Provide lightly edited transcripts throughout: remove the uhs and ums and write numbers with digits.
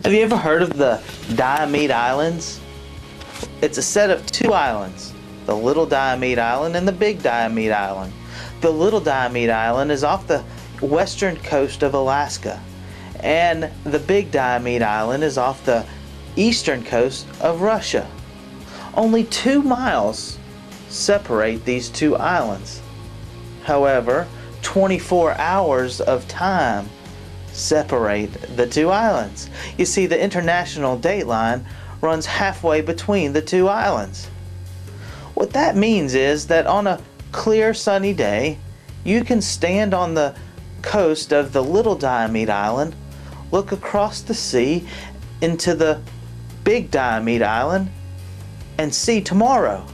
Have you ever heard of the Diomede Islands? It's a set of two islands, the Little Diomede Island and the Big Diomede Island. The Little Diomede Island is off the western coast of Alaska, and the Big Diomede Island is off the eastern coast of Russia. Only 2 miles separate these two islands. However, 24 hours of time separate the two islands. You see, the international dateline runs halfway between the two islands. What that means is that on a clear sunny day, you can stand on the coast of the Little Diomede Island, look across the sea into the Big Diomede Island, and see tomorrow.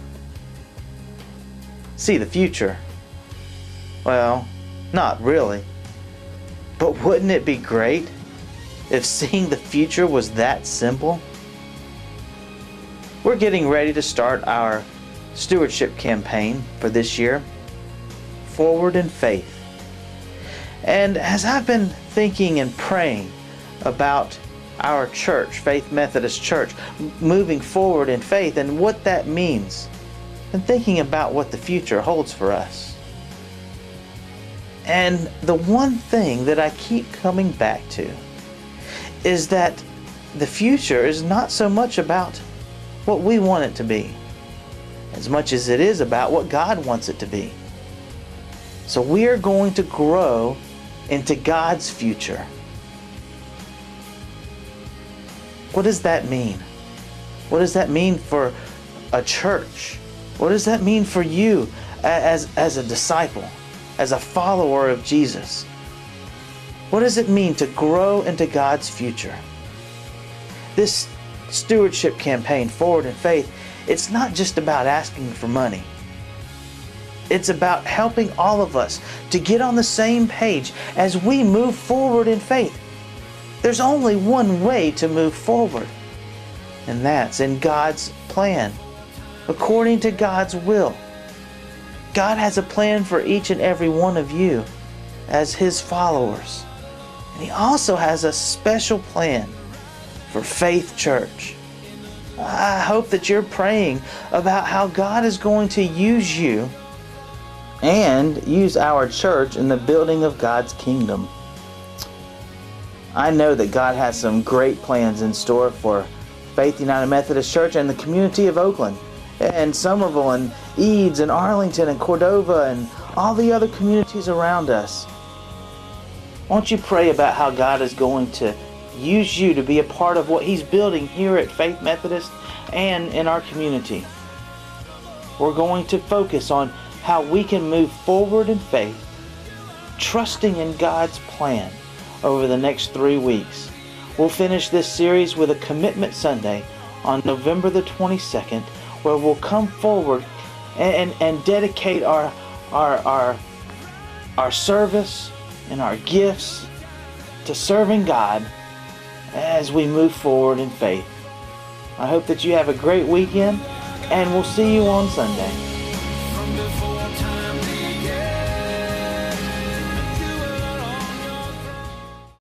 See the future. Well, not really. But wouldn't it be great if seeing the future was that simple? We're getting ready to start our stewardship campaign for this year, Forward in Faith. And as I've been thinking and praying about our church, Faith Methodist Church, moving forward in faith and what that means, and thinking about what the future holds for us. And the one thing that I keep coming back to is that the future is not so much about what we want it to be, as much as it is about what God wants it to be. So we are going to grow into God's future. What does that mean? What does that mean for a church? What does that mean for you as a disciple, as a follower of Jesus? What does it mean to grow into God's future? This stewardship campaign, Forward in Faith, it's not just about asking for money. It's about helping all of us to get on the same page as we move forward in faith. There's only one way to move forward, and that's in God's plan, according to God's will. God has a plan for each and every one of you as His followers. And He also has a special plan for Faith Church. I hope that you're praying about how God is going to use you and use our church in the building of God's kingdom. I know that God has some great plans in store for Faith United Methodist Church and the community of Oakland, and Somerville, and Eads, and Arlington, and Cordova, and all the other communities around us. Won't you pray about how God is going to use you to be a part of what He's building here at Faith Methodist and in our community? We're going to focus on how we can move forward in faith, trusting in God's plan over the next 3 weeks. We'll finish this series with a Commitment Sunday on November the 22nd, where we'll come forward and dedicate our service and our gifts to serving God as we move forward in faith. I hope that you have a great weekend, and we'll see you on Sunday.